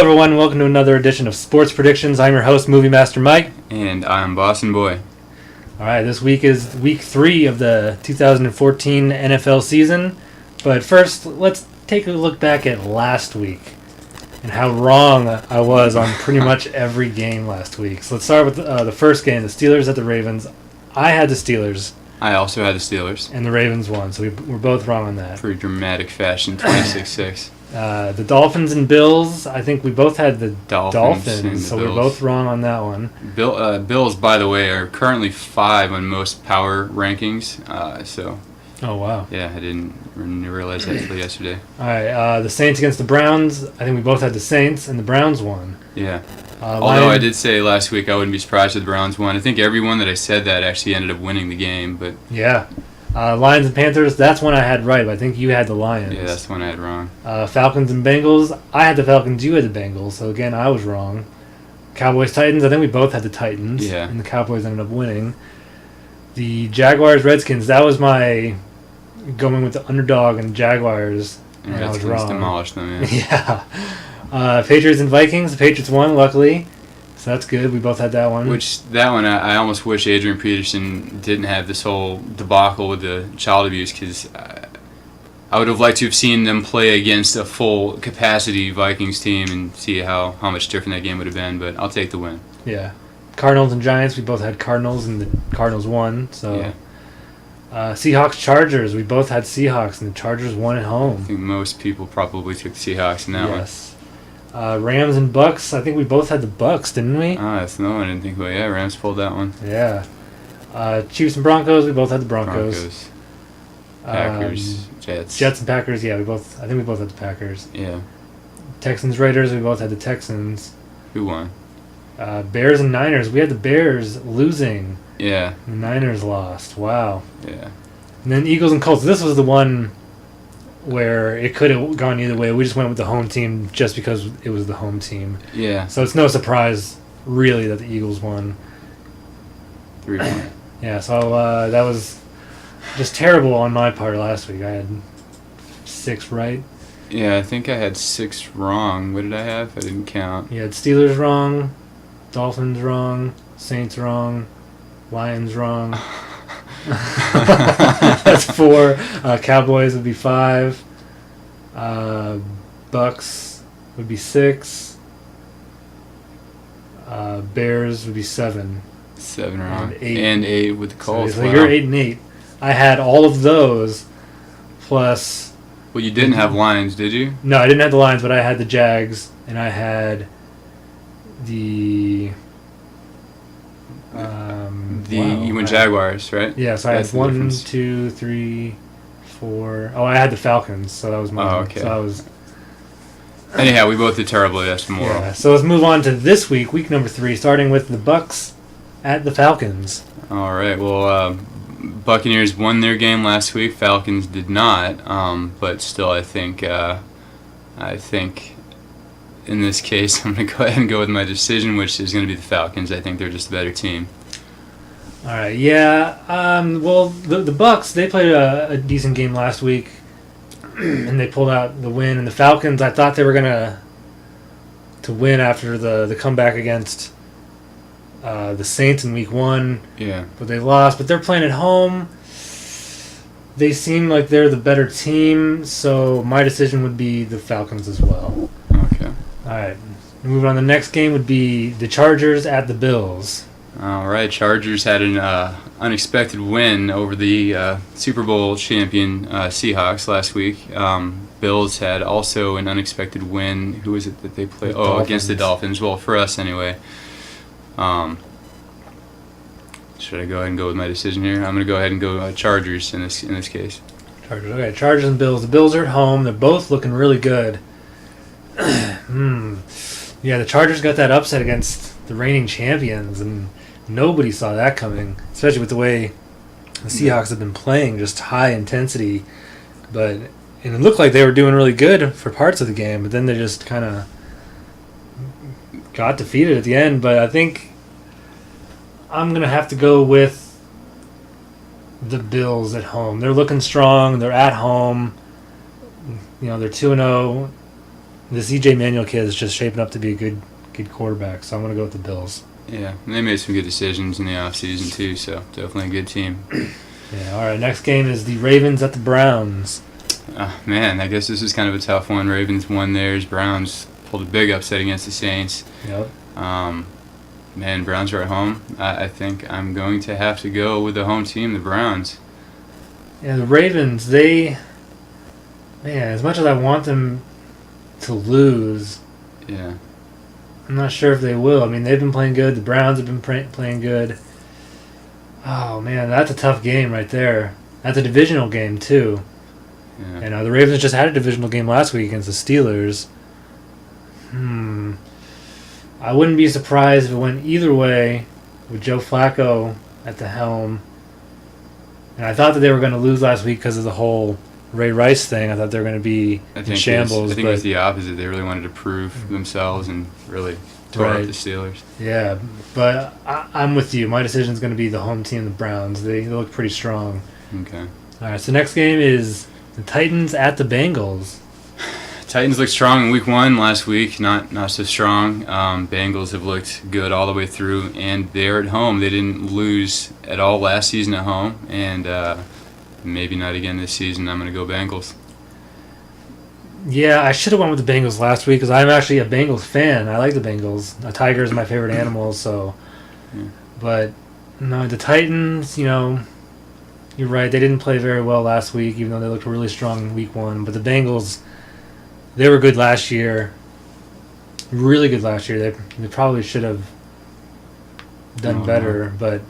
everyone. Welcome to another edition of Sports Predictions. I'm your host, Movie Master Mike. And I'm Boston Boy. All right, this week is week 3 of the 2014 NFL season. But first, let's take a look back at last week and how wrong I was on pretty much every game last week. So let's start with the first game, the Steelers at the Ravens. I had the Steelers. I also had the Steelers. And the Ravens won, so we're both wrong on that. Pretty dramatic fashion, 26-6. The Dolphins and Bills, I think we both had the Dolphins, so we're Bills. both wrong on that one. Bills, by the way, are currently 5 on most power rankings. Oh, wow. Yeah, I didn't realize that until yesterday. All right, the Saints against the Browns. I think we both had the Saints, and the Browns won. Yeah. Although I did say last week I wouldn't be surprised if the Browns won. I think everyone that I said that actually ended up winning the game. But yeah. Lions and Panthers, that's one I had right, but I think you had the Lions. Yeah, that's the one I had wrong. Falcons and Bengals, I had the Falcons, you had the Bengals, so again, I was wrong. Cowboys-Titans, I think we both had the Titans, yeah. And the Cowboys ended up winning. The Jaguars-Redskins, that was my going with the underdog and Jaguars, and I was wrong. Demolished them, yeah. Yeah. Patriots and Vikings, the Patriots won, luckily. So that's good. We both had that one. I almost wish Adrian Peterson didn't have this whole debacle with the child abuse, because I would have liked to have seen them play against a full capacity Vikings team and see how much different that game would have been. But I'll take the win. Yeah. Cardinals and Giants, we both had Cardinals, and the Cardinals won. So. Yeah. Seahawks Chargers, we both had Seahawks, and the Chargers won at home. I think most people probably took the Seahawks in that one. Yes. Rams and Bucks. I think we both had the Bucks, didn't we? That's no, I didn't think about. Yeah, Rams pulled that one. Yeah. Chiefs and Broncos. We both had the Broncos. Packers, Jets. Jets and Packers. Yeah, I think we both had the Packers. Yeah. Texans Raiders. We both had the Texans. Who won? Bears and Niners. We had the Bears losing. Yeah. The Niners lost. Wow. Yeah. And then Eagles and Colts. This was the one where it could have gone either way. We just went with the home team just because it was the home team. Yeah. So it's no surprise, really, that the Eagles won. 3-1. Yeah, so that was just terrible on my part last week. I had 6 right. Yeah, I think I had 6 wrong. What did I have? I didn't count. You had Steelers wrong, Dolphins wrong, Saints wrong, Lions wrong. That's 4. Cowboys would be 5. Bucks would be 6. Bears would be 7. 7 wrong. And 8 with the Colts. So you're 8 and 8. I had all of those plus. Well, you didn't have Lions, did you? No, I didn't have the Lions, but I had the Jags, and I had the. You went Jaguars, right? Yeah, so I had 1, 2, 3, 4. Oh, I had the Falcons, so that was mine. Oh, okay. So I was. Anyhow, we both did terribly. That's tomorrow. Yeah, so let's move on to this week, week number 3, starting with the Bucks at the Falcons. All right. Well, Buccaneers won their game last week. Falcons did not. But still, I think in this case, I'm going to go ahead and go with my decision, which is going to be the Falcons. I think they're just a better team. All right, yeah. Well, the Bucks, they played a decent game last week, and they pulled out the win. And the Falcons, I thought they were going to win after the comeback against the Saints in week 1. Yeah. But they lost. But they're playing at home. They seem like they're the better team, so my decision would be the Falcons as well. Okay. All right. Moving on, the next game would be the Chargers at the Bills. All right, Chargers had an unexpected win over the Super Bowl champion Seahawks last week. Bills had also an unexpected win. Who is it that they played? Against the Dolphins. Well, for us anyway. Should I go ahead and go with my decision here? I'm going to go ahead and go Chargers in this case. Chargers. Okay, Chargers and Bills. The Bills are at home. They're both looking really good. Yeah, the Chargers got that upset against the reigning champions, and nobody saw that coming, especially with the way the Seahawks have been playing, just high intensity. And it looked like they were doing really good for parts of the game, but then they just kind of got defeated at the end. But I think I'm going to have to go with the Bills at home. They're looking strong. They're at home. They're 2-0. This EJ Manuel kid is just shaping up to be a good quarterback, so I'm going to go with the Bills. Yeah, and they made some good decisions in the offseason too, so definitely a good team. Yeah, all right, next game is the Ravens at the Browns. Man, I guess this is kind of a tough one. Ravens won theirs. Browns pulled a big upset against the Saints. Yep. Man, Browns are at home. I think I'm going to have to go with the home team, the Browns. Yeah, the Ravens, man, as much as I want them to lose, Yeah. I'm not sure if they will. I mean, they've been playing good. The Browns have been playing good. Oh, man, that's a tough game right there. That's a divisional game, too. Yeah. And the Ravens just had a divisional game last week against the Steelers. I wouldn't be surprised if it went either way with Joe Flacco at the helm. And I thought that they were going to lose last week because of the whole Ray Rice thing. I thought they were going to be in shambles. I think it was the opposite. They really wanted to prove themselves and really tore up the Steelers. Yeah, but I'm with you. My decision is going to be the home team, the Browns. They look pretty strong. Okay. All right, so next game is the Titans at the Bengals. Titans looked strong in week 1 last week, not so strong. Bengals have looked good all the way through, and they're at home. They didn't lose at all last season at home, and maybe not again this season. I'm going to go Bengals. Yeah, I should have went with the Bengals last week because I'm actually a Bengals fan. I like the Bengals. A tiger is my favorite animal, so. Yeah. But, no, the Titans, you're right. They didn't play very well last week, even though they looked really strong in week 1. But the Bengals, they were good last year. Really good last year. They probably should have done better, but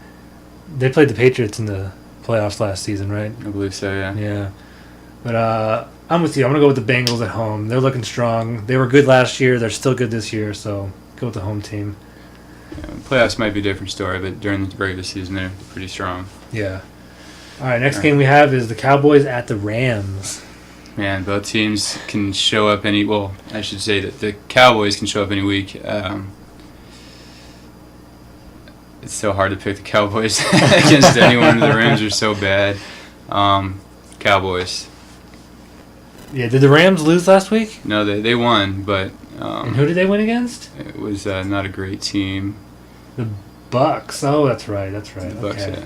they played the Patriots in the playoffs last season, right? I believe so, yeah. Yeah. But I'm with you. I'm going to go with the Bengals at home. They're looking strong. They were good last year. They're still good this year, so go with the home team. Yeah, playoffs might be a different story, but during the regular season, they're pretty strong. Yeah. All right, next game we have is the Cowboys at the Rams. Man, both teams can show up I should say that the Cowboys can show up any week. It's so hard to pick the Cowboys against anyone. The Rams are so bad. Cowboys. Yeah, did the Rams lose last week? No, they won, but... and who did they win against? It was not a great team. The Bucks. Oh, that's right. The Bucks, okay.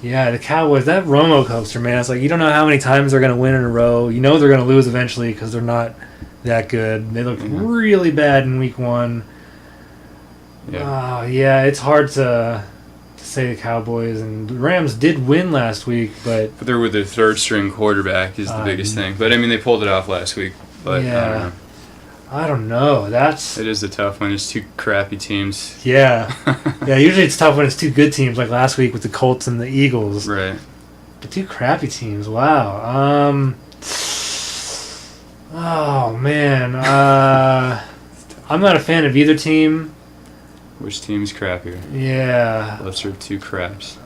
Yeah, the Cowboys, that Romo coaster, man. It's like you don't know how many times they're going to win in a row. You know they're going to lose eventually because they're not that good. They looked really bad in week 1. Yeah. Yeah, it's hard to say the Cowboys. And the Rams did win last week, but they're with their third-string quarterback is the biggest thing. But, I mean, they pulled it off last week. But yeah. I don't know. It is a tough one. It's 2 crappy teams. Yeah. Yeah, usually it's tough when it's 2 good teams, like last week with the Colts and the Eagles. Right. But 2 crappy teams. Wow. Oh, man. I'm not a fan of either team. Which team's crappier? Yeah. Lesser of 2 craps.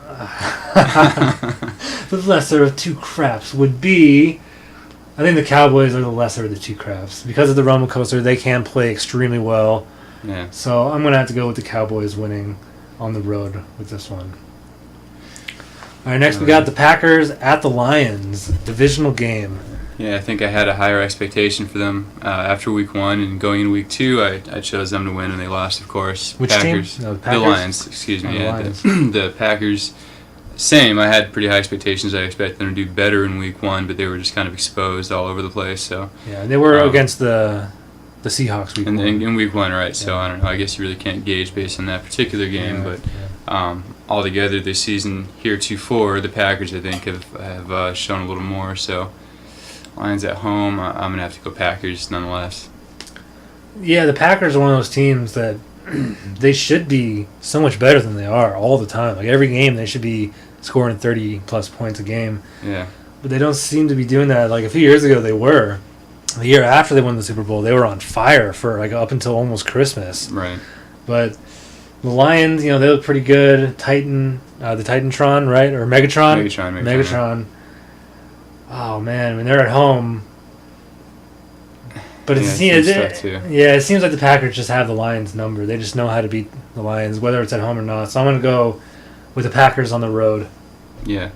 The lesser of 2 craps would be... I think the Cowboys are the lesser of the 2 craps. Because of the Romo coaster, they can play extremely well. Yeah. So I'm going to have to go with the Cowboys winning on the road with this one. All right, next we got the Packers at the Lions. Divisional game. Yeah, I think I had a higher expectation for them after week 1, and going into week 2, I chose them to win, and they lost, of course. Which Packers. team? No, the Packers? The Lions, excuse me. The Yeah, Lions. the Packers. Same. I had pretty high expectations. I expected them to do better in week 1, but they were just kind of exposed all over the place. So yeah, they were against the Seahawks week 1. In week 1, right? So I don't know. I guess you really can't gauge based on that particular game, but altogether this season heretofore, the Packers I think have shown a little more. So Lions at home. I'm gonna have to go Packers nonetheless. Yeah, the Packers are one of those teams that they should be so much better than they are all the time. Like every game, they should be scoring 30-plus points a game. Yeah. But they don't seem to be doing that. Like a few years ago, they were. The year after they won the Super Bowl, they were on fire for like up until almost Christmas. Right. But the Lions, they look pretty good. The Titantron, right? Or Megatron? Megatron. Oh, man. When they're at home... But it seems like the Packers just have the Lions number. They just know how to beat the Lions, whether it's at home or not. So I'm going to go with the Packers on the road. Yeah.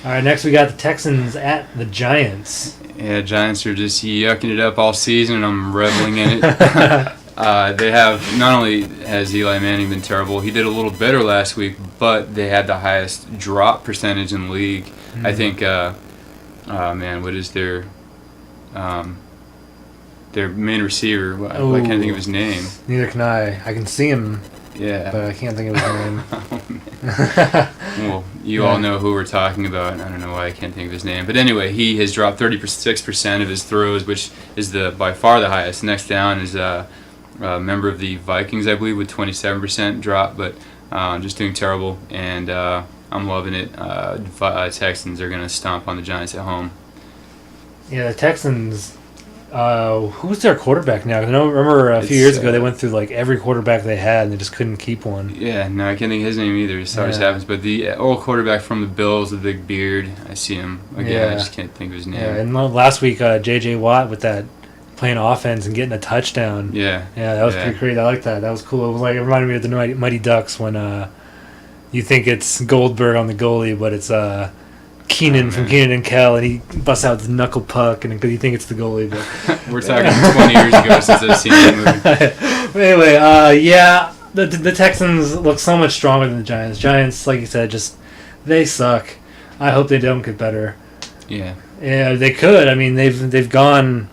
All right, next we got the Texans at the Giants. Yeah, Giants are just yucking it up all season, and I'm reveling in it. They have, not only has Eli Manning been terrible, he did a little better last week, but they had the highest drop percentage in the league. I think, what is their main receiver? I can't think of his name. Neither can I. I can see him, Yeah. but I can't think of his name. Well, you all know who we're talking about. I don't know why I can't think of his name. But anyway, he has dropped 36% of his throws, which is by far the highest. Next down is a member of the Vikings, I believe, with 27% drop, but just doing terrible. And I'm loving it. Texans are going to stomp on the Giants at home. Yeah, the Texans. Who's their quarterback now? I remember a few years ago they went through like every quarterback they had and they just couldn't keep one. Yeah, no, I can't think of his name either. It always happens. But the old quarterback from the Bills, the big beard, I see him again. Yeah. I just can't think of his name. Yeah, and last week J.J. Watt with that playing offense and getting a touchdown. Yeah, that was pretty great. I like that. That was cool. It was like it reminded me of the Mighty Ducks when you think it's Goldberg on the goalie, but it's Keenan from Keenan and Kel, and he busts out the knuckle puck, and because you think it's the goalie, but we're talking 20 years ago since I've seen that movie. But anyway, the Texans look so much stronger than the Giants. Giants, like you said, they suck. I hope they don't get better. Yeah, they could. I mean, they've gone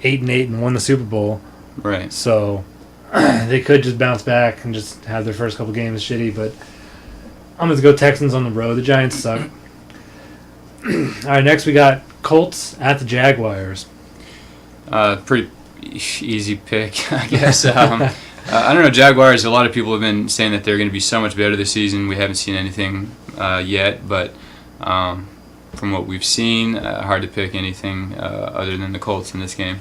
8-8 and won the Super Bowl. Right. So they could just bounce back and just have their first couple games shitty. But I'm going to go Texans on the road. The Giants suck. All right, next we got Colts at the Jaguars. Pretty easy pick, I guess. I don't know, Jaguars, a lot of people have been saying that they're going to be so much better this season. We haven't seen anything yet, but from what we've seen, hard to pick anything other than the Colts in this game.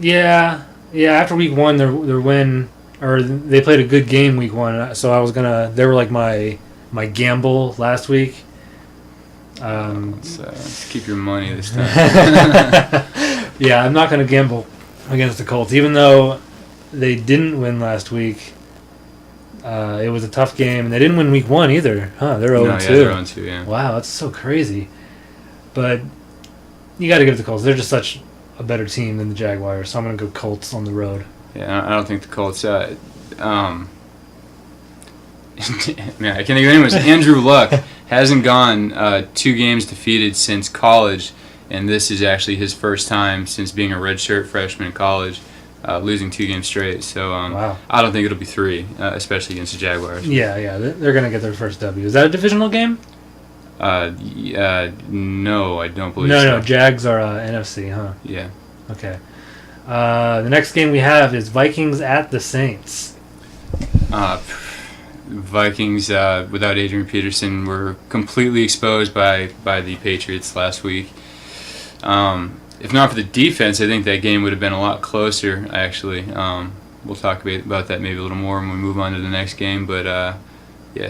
Yeah. After week one, their win, or they played a good game week one, so I was they were like my gamble last week. Let's keep your money this time. Yeah, I'm not going to gamble against the Colts, even though they didn't win last week. It was a tough game, and they didn't win week one either. Huh? They're 0-2. No, yeah, they're 0-2. Yeah. Wow, that's so crazy. But you got to give it to the Colts. They're just such a better team than the Jaguars, so I'm going to go Colts on the road. Yeah, I don't think the Colts. Man, I can't think of anyone. Andrew Luck hasn't gone 2 games defeated since college, and this is actually his first time since being a redshirt freshman in college, losing 2 games straight. So wow. I don't think it'll be 3, especially against the Jaguars. Yeah, they're going to get their first W. Is that a divisional game? No, I don't believe so. No, Jags are NFC, huh? Yeah. Okay. The next game we have is Vikings at the Saints. Vikings, without Adrian Peterson, were completely exposed by the Patriots last week. If not for the defense, I think that game would have been a lot closer, actually. We'll talk about that maybe a little more when we move on to the next game. But,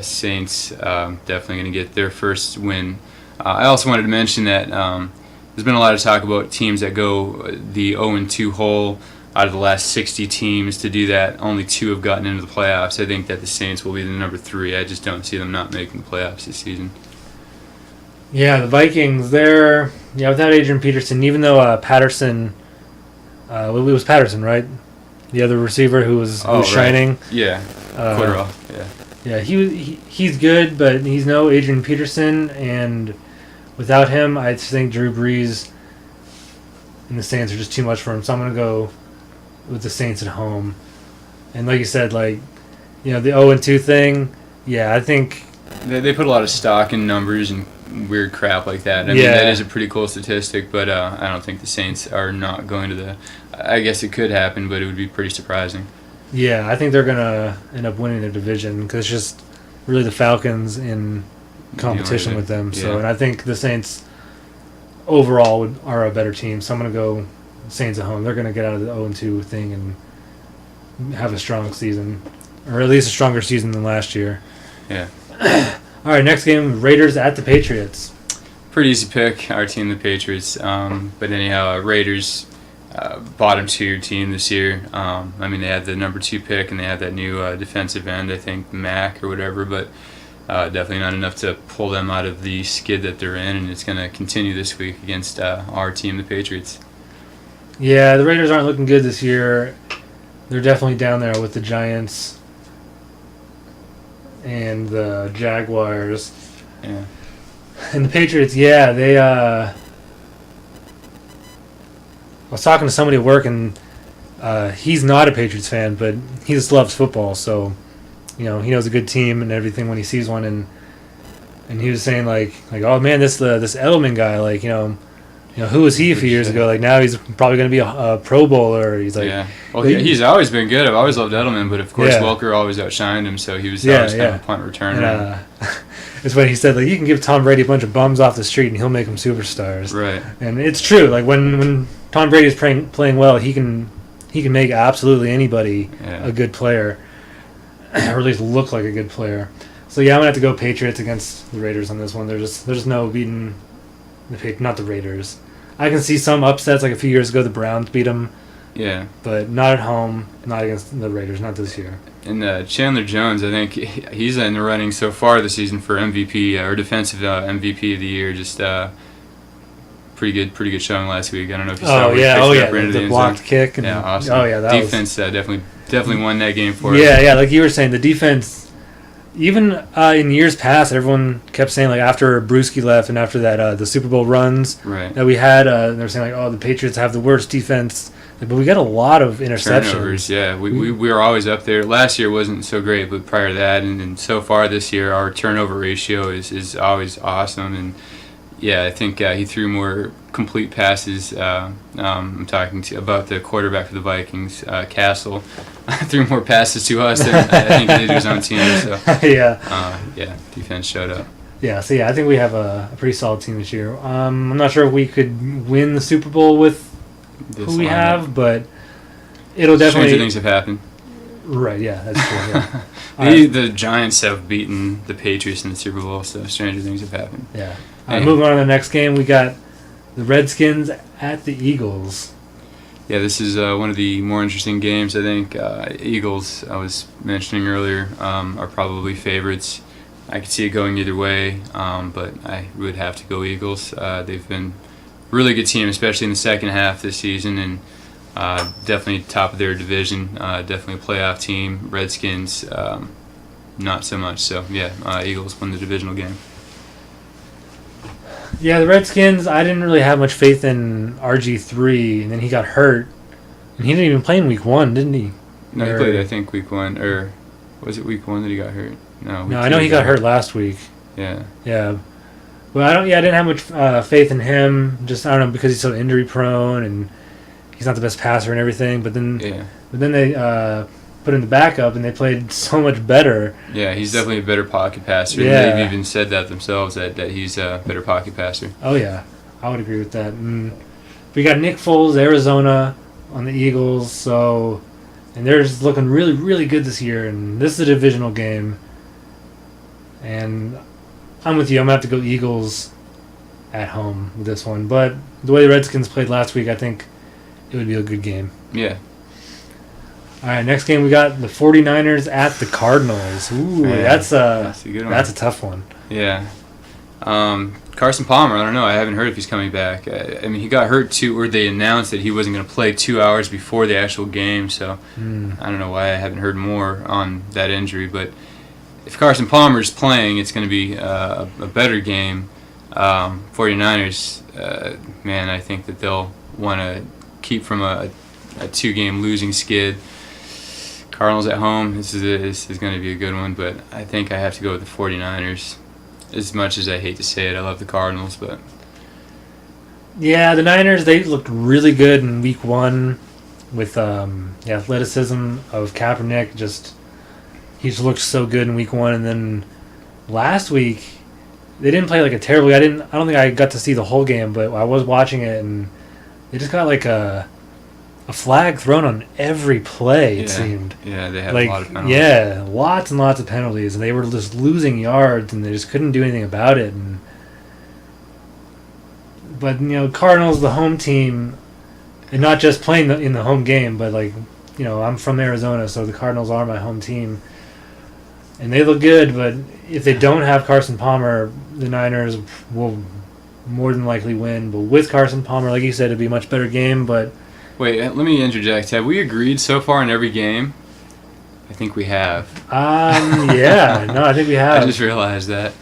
Saints definitely going to get their first win. I also wanted to mention that there's been a lot of talk about teams that go the 0-2 hole. Out of the last 60 teams to do that, only 2 have gotten into the playoffs. I think that the Saints will be the number 3. I just don't see them not making the playoffs this season. Yeah, the Vikings, they're without Adrian Peterson, even though Patterson, it was Patterson, right? The other receiver who was shining. Right. Yeah, Quidroff. Yeah, he's good, but he's no Adrian Peterson, and without him, I just think Drew Brees and the Saints are just too much for him. So I'm going to go with the Saints at home. And like you said, the 0-2 thing, I think... They put a lot of stock in numbers and weird crap like that. I mean, that is a pretty cool statistic, but I don't think the Saints are not going to the... I guess it could happen, but it would be pretty surprising. Yeah, I think they're going to end up winning their division because it's just really the Falcons in competition with them. So, and I think the Saints overall are a better team. So I'm going to go Saints at home. They're going to get out of the 0-2 thing and have a strong season, or at least a stronger season than last year. Yeah. All right, next game, Raiders at the Patriots. Pretty easy pick, our team, the Patriots. But anyhow, Raiders, bottom 2 team this year. They had the number 2 pick, and they had that new defensive end, I think, Mack or whatever. But definitely not enough to pull them out of the skid that they're in, and it's going to continue this week against our team, the Patriots. Yeah, the Raiders aren't looking good this year. They're definitely down there with the Giants and the Jaguars. Yeah. And the Patriots, yeah, they I was talking to somebody at work, and he's not a Patriots fan, but he just loves football, so he knows a good team and everything when he sees one, and he was saying like oh man, this Edelman guy, like who was he a few years ago? Like now he's probably going to be a Pro Bowler. He's like, yeah. Well, he's always been good. I've always loved Edelman, but of course Yeah. Welker always outshined him, so he was always kind of a punt returner. And, it's when he said like you can give Tom Brady a bunch of bums off the street and he'll make them superstars. Right. And it's true. Like when Tom Brady is playing well, he can make absolutely anybody a good player, or at least look like a good player. So yeah, I'm gonna have to go Patriots against the Raiders on this one. There's no beating not the Raiders. I can see some upsets, like a few years ago the Browns beat them. Yeah. But not at home, not against the Raiders, not this year. And Chandler Jones, I think he's in the running so far this season for MVP or defensive MVP of the year. Just pretty good showing last week. I don't know if you saw. The blocked kick. And, yeah, awesome. Oh yeah, that defense definitely won that game for us. Yeah, like you were saying, the defense. Even in years past, everyone kept saying like after Bruschi left and after that the Super Bowl runs that we had, they were saying like, oh, the Patriots have the worst defense. But we got a lot of interceptions. Turnovers, yeah. We were always up there. Last year wasn't so great, but prior to that, and so far this year, our turnover ratio is always awesome. And yeah, I think he threw more complete passes. I'm talking about the quarterback for the Vikings, Castle. Threw more passes to us than I think he did to his own team. So defense showed up. Yeah, so I think we have a pretty solid team this year. I'm not sure if we could win the Super Bowl with who we have, but it'll definitely. Stranger things have happened. Right, yeah, that's true. Yeah. The Giants have beaten the Patriots in the Super Bowl, so stranger things have happened. Yeah. Moving on to the next game, we got the Redskins at the Eagles. Yeah, this is one of the more interesting games, I think. Eagles, I was mentioning earlier, are probably favorites. I could see it going either way, but I would have to go Eagles. They've been a really good team, especially in the second half this season, and definitely top of their division, definitely a playoff team. Redskins, not so much. So, Eagles won the divisional game. Yeah, the Redskins, I didn't really have much faith in RG3, and then he got hurt. And he didn't even play in week 1, didn't he? No, he played, I think, week 1. Or was it week 1 that he got hurt? No, I know he got hurt last week. Yeah. Yeah. Well, I didn't have much faith in him. Just, I don't know, because he's so injury prone, and he's not the best passer and everything. But then they put in the backup, and they played so much better. Yeah, he's definitely a better pocket passer. Yeah. They've even said that themselves, that he's a better pocket passer. Oh, yeah. I would agree with that. And we got Nick Foles, Arizona, on the Eagles. And they're just looking really, really good this year. And this is a divisional game. And I'm with you. I'm going to have to go Eagles at home with this one. But the way the Redskins played last week, I think it would be a good game. Yeah. All right, next game we got the 49ers at the Cardinals. Ooh, that's a good one. That's a tough one. Yeah. Carson Palmer, I don't know. I haven't heard if he's coming back. I mean, he got hurt or they announced that he wasn't going to play 2 hours before the actual game, so I don't know why I haven't heard more on that injury. But if Carson Palmer's playing, it's going to be a better game. 49ers, man, I think that they'll want to keep from a 2-game losing skid. Cardinals at home, this is going to be a good one, but I think I have to go with the 49ers. As much as I hate to say it, I love the Cardinals, but... Yeah, the Niners, they looked really good in week 1 with the athleticism of Kaepernick. He just looked so good in week 1, and then last week, they didn't play like a terrible... I don't think I got to see the whole game, but I was watching it, and they just got like a flag thrown on every play, it seemed. Yeah, they had a lot of penalties. Yeah, lots and lots of penalties, and they were just losing yards, and they just couldn't do anything about it. But Cardinals, the home team, and not just playing in the home game, but I'm from Arizona, so the Cardinals are my home team. and they look good. But if they don't have Carson Palmer, the Niners will more than likely win. But with Carson Palmer, like you said, it'd be a much better game. But Wait, let me interject. Have we agreed so far in every game? I think we have. yeah, no, I think we have. I just realized that.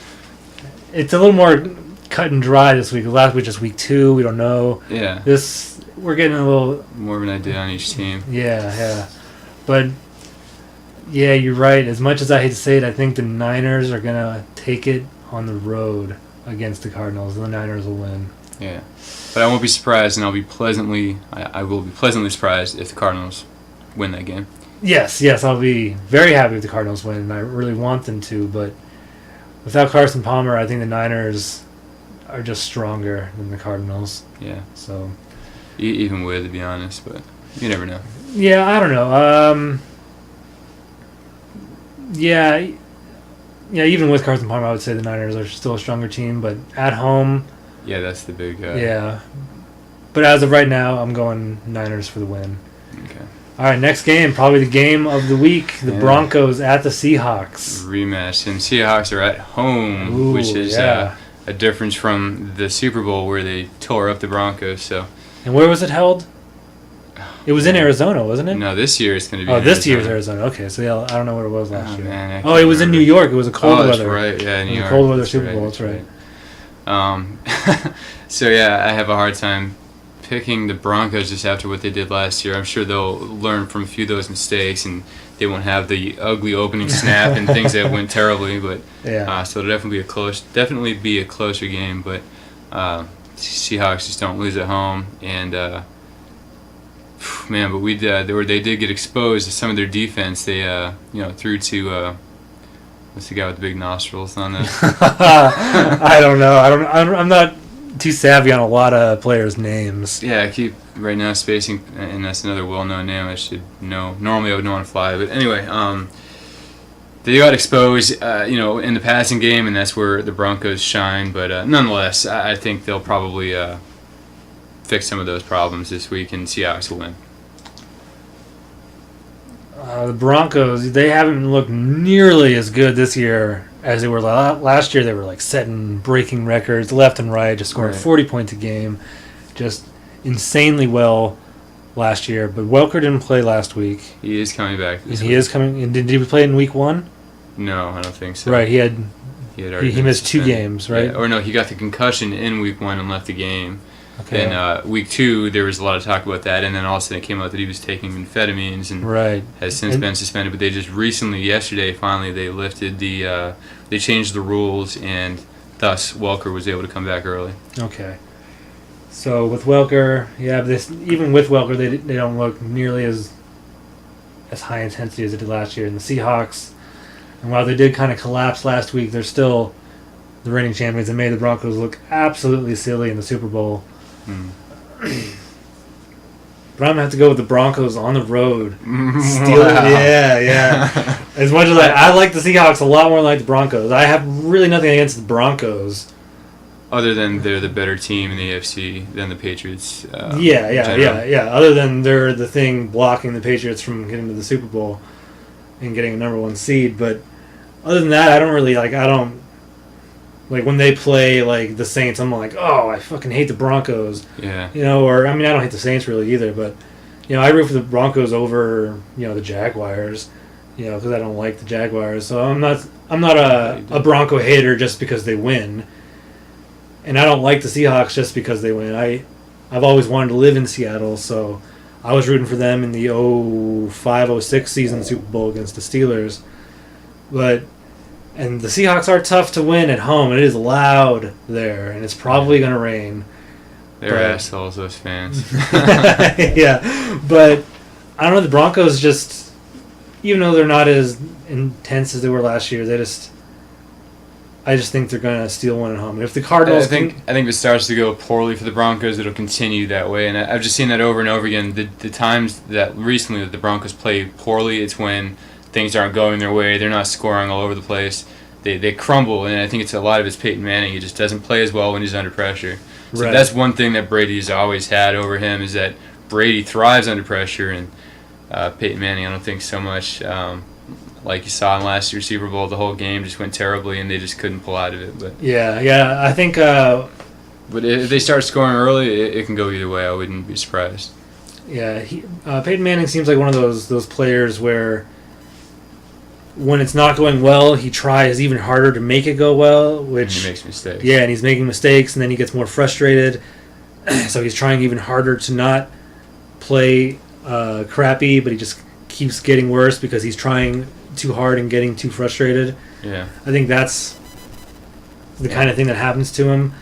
It's a little more cut and dry this week. Last week just week 2. We don't know. Yeah. We're getting a little More of an idea on each team. Yeah. But yeah, you're right. As much as I hate to say it, I think the Niners are gonna take it on the road against the Cardinals. The Niners will win. Yeah. But I won't be surprised, and I will be pleasantly surprised if the Cardinals win that game. Yes, I'll be very happy if the Cardinals win, and I really want them to. But without Carson Palmer, I think the Niners are just stronger than the Cardinals. Yeah. So. Even with, to be honest, but you never know. Yeah, I don't know. Yeah, even with Carson Palmer, I would say the Niners are still a stronger team, but at home. Yeah, that's the big. Yeah, but as of right now, I'm going Niners for the win. Okay. All right, next game, probably the game of the week: the Broncos at the Seahawks. Rematch, and Seahawks are at home, Ooh, which is yeah. A difference from the Super Bowl where they tore up the Broncos. So. And where was it held? It was in Arizona, wasn't it? No, this year it's going to be. Oh, this year's Arizona. Okay, so yeah, I don't know where it was last year. Man, oh, it was in New York. It was a cold that's weather. Right, yeah, New York. Cold weather Super Bowl. That's right. So yeah, I have a hard time picking the Broncos just after what they did last year. I'm sure they'll learn from a few of those mistakes, and they won't have the ugly opening snap and things that went terribly. But yeah, so it'll definitely be a closer game. But Seahawks just don't lose at home, and man, but they did get exposed to some of their defense. They threw to what's the guy with the big nostrils on the. I don't know. I'm not too savvy on a lot of players' names. Yeah, I keep right now spacing, and that's another well-known name I should know. Normally I would know on the fly, but anyway, they got exposed, in the passing game, and that's where the Broncos shine. But nonetheless, I think they'll probably fix some of those problems this week, and Seahawks will win. The Broncos, they haven't looked nearly as good this year as they were last year. They were like breaking records left and right, just scoring 40 points a game, just insanely well last year. But Welker didn't play last week. He is coming back. He is coming. And did he play in week 1? No, I don't think so. Right, he missed 2 suspended. games, right? Yeah, or no, he got the concussion in week 1 and left the game. Okay. Then week 2, there was a lot of talk about that, and then all of a sudden it came out that he was taking amphetamines and has since been suspended. But they just recently, yesterday, finally, they lifted they changed the rules, and thus Welker was able to come back early. Okay. So with Welker, even with Welker, they don't look nearly as high intensity as they did last year. And the Seahawks, and while they did kind of collapse last week, they're still the reigning champions and made the Broncos look absolutely silly in the Super Bowl. But I'm going to have to go with the Broncos on the road. Wow. Yeah. As much as I like the Seahawks a lot more than I like the Broncos. I have really nothing against the Broncos. Other than they're the better team in the AFC than the Patriots. Yeah. Other than they're the thing blocking the Patriots from getting to the Super Bowl and getting a number 1 seed. But other than that, I don't when they play like the Saints, I'm like, oh, I fucking hate the Broncos. Yeah. I don't hate the Saints really either, but I root for the Broncos over the Jaguars. Because I don't like the Jaguars. So I'm not a Bronco hater just because they win. And I don't like the Seahawks just because they win. I've always wanted to live in Seattle, so I was rooting for them in the 05-06 season Super Bowl against the Steelers. And the Seahawks are tough to win at home. It is loud there, and it's probably going to rain. They're assholes, those fans. Yeah, but I don't know. The Broncos just, even though they're not as intense as they were last year, I just think they're going to steal one at home. And if the Cardinals, I think if it starts to go poorly for the Broncos, it'll continue that way. And I've just seen that over and over again. The times that recently that the Broncos play poorly, it's when things aren't going their way. They're not scoring all over the place. They crumble, and I think a lot of it's Peyton Manning. He just doesn't play as well when he's under pressure. So that's one thing that Brady's always had over him, is that Brady thrives under pressure, and Peyton Manning, I don't think so much. like you saw in last year's Super Bowl. The whole game just went terribly, and they just couldn't pull out of it. But Yeah, I think. but if they start scoring early, it can go either way. I wouldn't be surprised. Yeah, Peyton Manning seems like one of those players where when it's not going well, he tries even harder to make it go well, which And he makes mistakes. Yeah, and he's making mistakes, and then he gets more frustrated. So he's trying even harder to not play crappy, but he just keeps getting worse because he's trying too hard and getting too frustrated. Yeah. I think that's the kind of thing that happens to him.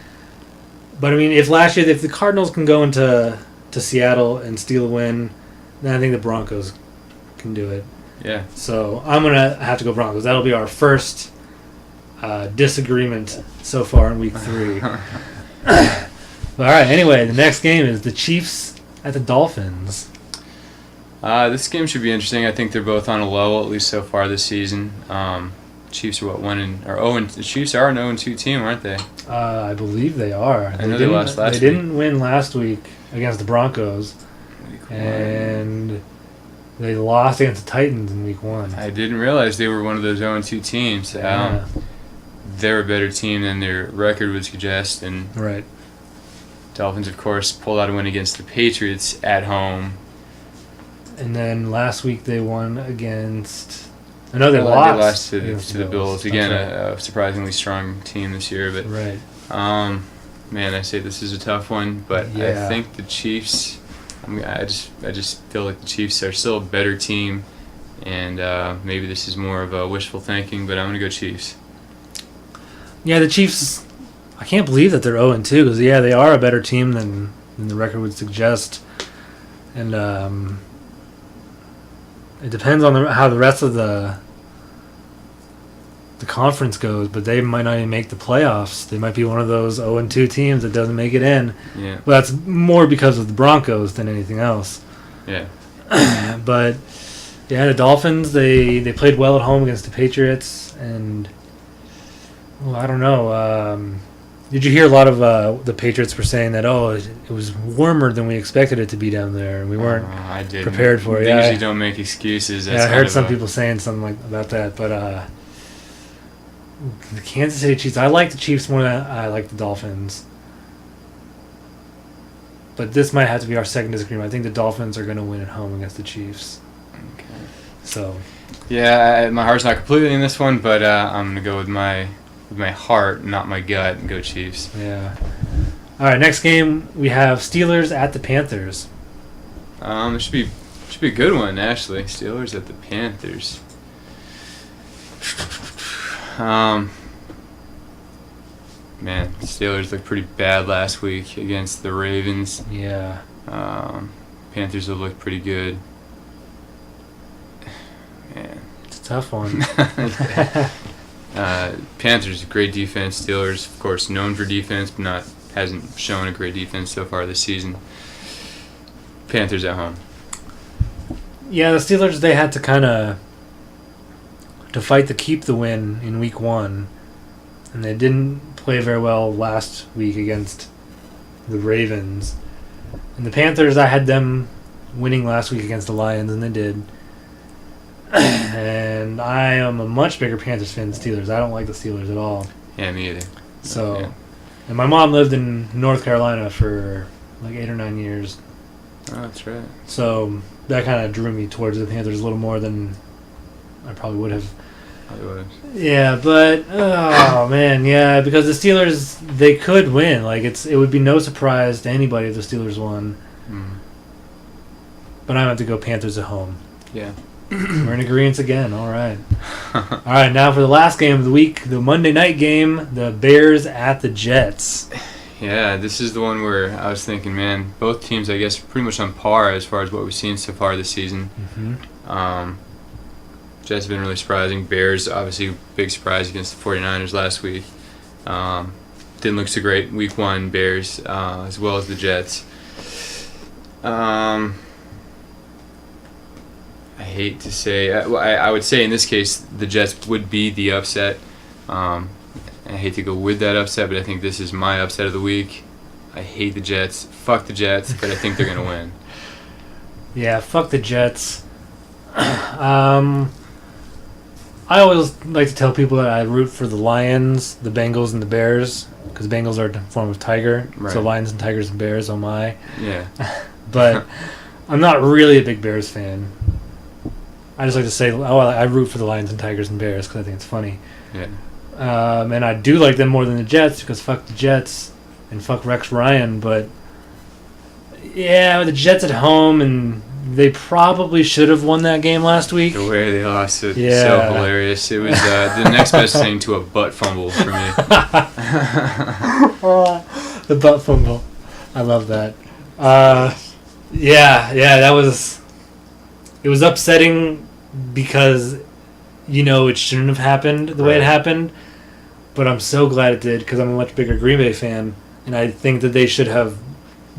But I mean, if the Cardinals can go into Seattle and steal a win, then I think the Broncos can do it. Yeah. So I'm gonna have to go Broncos. That'll be our first disagreement so far in Week 3. All right. Anyway, the next game is the Chiefs at the Dolphins. This game should be interesting. I think they're both on a low, at least so far this season. Chiefs are the Chiefs are an 0-2 team, aren't they? I believe they are. I know they lost last They week. didn't win last week against the Broncos, and they lost against the Titans in Week 1. I didn't realize they were one of those 0-2 teams. Yeah. They're a better team than their record would suggest, and Right. Dolphins, of course, pulled out a win against the Patriots at home. And then last week they won against. I know they They lost. lost to against the Bills. Again, That's right. a surprisingly strong team this year. But Right. man, I say this is a tough one. But Yeah. I think the Chiefs. I just feel like the Chiefs are still a better team, and maybe this is more of a wishful thinking. But I'm gonna go Chiefs. Yeah, the Chiefs. I can't believe that they're 0-2 because they are a better team than the record would suggest, and it depends on how the rest of the conference goes. But they might not even make the playoffs. They might be one of those 0-2 teams that doesn't make it in. Yeah. But that's more because of the Broncos than anything else. Yeah. But yeah, the Dolphins they played well at home against the Patriots, and I don't know. Did you hear a lot of the Patriots were saying that it was warmer than we expected it to be down there, and we weren't I didn't. prepared for it. They Yeah, usually don't make excuses. That's I kind heard of some people saying something about that, but the Kansas City Chiefs. I like the Chiefs more than I like the Dolphins. But this might have to be our second disagreement. I think the Dolphins are going to win at home against the Chiefs. Okay. So. Yeah, my heart's not completely in this one, but I'm gonna go with my heart, not my gut, and go Chiefs. Yeah. All right. Next game we have Steelers at the Panthers. It should be a good one actually. Steelers at the Panthers. Man, Steelers looked pretty bad last week against the Ravens. Yeah. Panthers have looked pretty good. Man. It's a tough one. Panthers, great defense. Steelers, of course, known for defense, but hasn't shown a great defense so far this season. Panthers at home. Yeah, the Steelers, they had to kind of to fight to keep the win in Week 1, and they didn't play very well last week against the Ravens. And the Panthers, I had them winning last week against the Lions, and they did. And I am a much bigger Panthers fan than Steelers. I don't like the Steelers at all. Yeah, me either. So, Yeah. And my mom lived in North Carolina for like 8 or 9 years. Oh, that's right. So that kind of drew me towards the Panthers a little more than I probably would have. I was. Yeah, but oh man, yeah, because the Steelers, they could win. Like it would be no surprise to anybody if the Steelers won. But I have to go Panthers at home. Yeah. We're in agreement again. All right. All right, now for the last game of the week, the Monday night game, the Bears at the Jets. Yeah, this is the one where I was thinking, man, both teams, I guess, are pretty much on par as far as what we've seen so far this season. Mm-hmm. Jets have been really surprising. Bears, obviously, big surprise against the 49ers last week. Didn't look so great Week 1, Bears, as well as the Jets. I hate to say, I would say in this case the Jets would be the upset. I hate to go with that upset, but I think this is my upset of the week. I hate the Jets. Fuck the Jets, but I think they're going to win. Yeah, fuck the Jets. I always like to tell people that I root for the Lions, the Bengals, and the Bears because Bengals are a form of tiger. Right. So Lions and Tigers and Bears, oh my. Yeah. But I'm not really a big Bears fan. I just like to say, I root for the Lions and Tigers and Bears because I think it's funny. Yeah. And I do like them more than the Jets because fuck the Jets and fuck Rex Ryan. But yeah, the Jets at home, and they probably should have won that game last week. The way they lost it, Yeah. so hilarious. It was the next best thing to a butt fumble for me. The butt fumble. I love that. Yeah, that was... It was upsetting because, it shouldn't have happened the way it Right. happened. But I'm so glad it did because I'm a much bigger Green Bay fan. And I think that they should have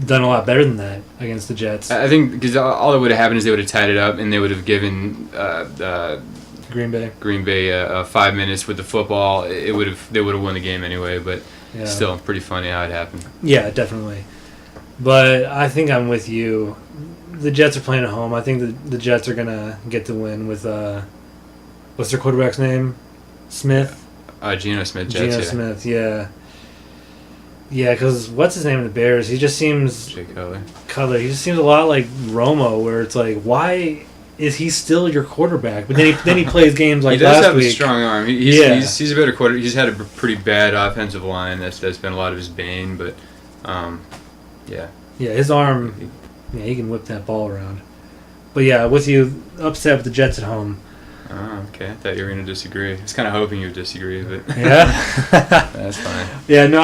done a lot better than that against the Jets. I think because all that would have happened is they would have tied it up and they would have given Green Bay. Green Bay 5 minutes with the football. They would have won the game anyway. But Yeah. still, pretty funny how it happened. Yeah, definitely. But I think I'm with you. The Jets are playing at home. I think the Jets are going to get the win with, what's their quarterback's name? Smith? Geno Smith, Jets, Geno yeah. Smith, yeah. Yeah, because what's his name in the Bears? He just seems... Jay Cutler. He just seems a lot like Romo, where it's like, why is he still your quarterback? But then he plays games like He does last have week. a strong arm. He's a better quarter. He's had a pretty bad offensive line. That's been a lot of his bane. But yeah. Yeah, his arm... Yeah, he can whip that ball around. But yeah, with you, upset with the Jets at home. Oh, okay. I thought you were going to disagree. I was kind of hoping you would disagree, but Yeah? that's fine. Yeah, no,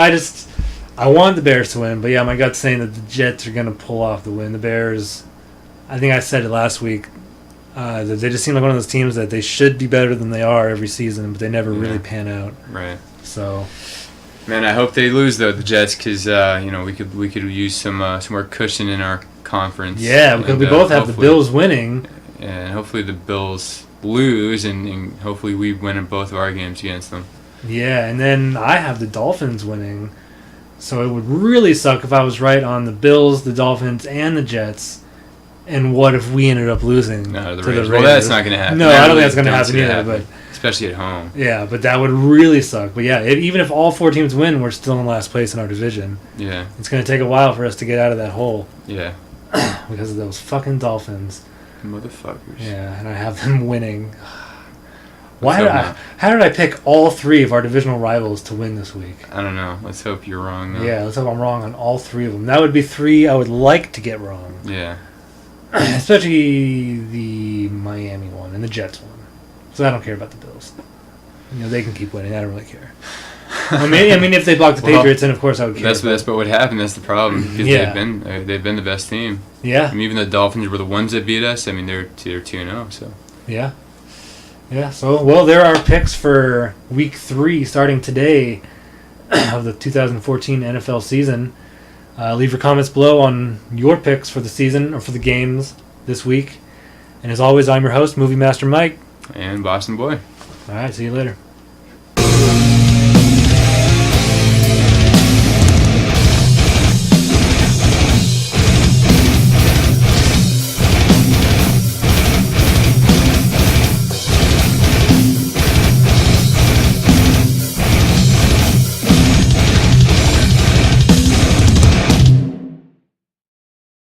I want the Bears to win, but yeah, my gut's saying that the Jets are going to pull off the win. The Bears, I think I said it last week, that they just seem like one of those teams that they should be better than they are every season, but they never really pan out. Right. So, Man, I hope they lose though, the Jets, because we could use some more cushion in our conference. yeah, because And, we both have the hopefully- Bills winning. and hopefully the Bills lose, and hopefully we win in both of our games against them. Yeah, and then I have the Dolphins winning. So it would really suck if I was right on the Bills, the Dolphins, and the Jets. And what if we ended up losing No, to the Raiders. the Well, Raiders? that's not going to happen. No, I don't think that's going to happen gonna either. But especially at home. yeah, but that would really suck. But yeah, even if all four teams win, we're still in last place in our division. Yeah, It's going to take a while for us to get out of that hole yeah. because of those fucking Dolphins. Motherfuckers. Yeah, and I have them winning. Let's hope not. How did I pick all three of our divisional rivals to win this week? I don't know. Let's hope you're wrong, though. Yeah, let's hope I'm wrong on all three of them. That would be three I would like to get wrong. Yeah. Especially the Miami one and the Jets one. So I don't care about the Bills. They can keep winning. I don't really care. I mean, if they block the Well, Patriots, then of course I would care. That's what would happen. That's the problem. Because Yeah. they've been the best team. Yeah, I mean, even the Dolphins were the ones that beat us. I mean, they're 2-0. So yeah. So, well, there are picks for Week 3 starting today of the 2014 NFL season. Leave your comments below on your picks for the season or for the games this week. And as always, I'm your host, Movie Master Mike. and Boston Boy. All right, see you later.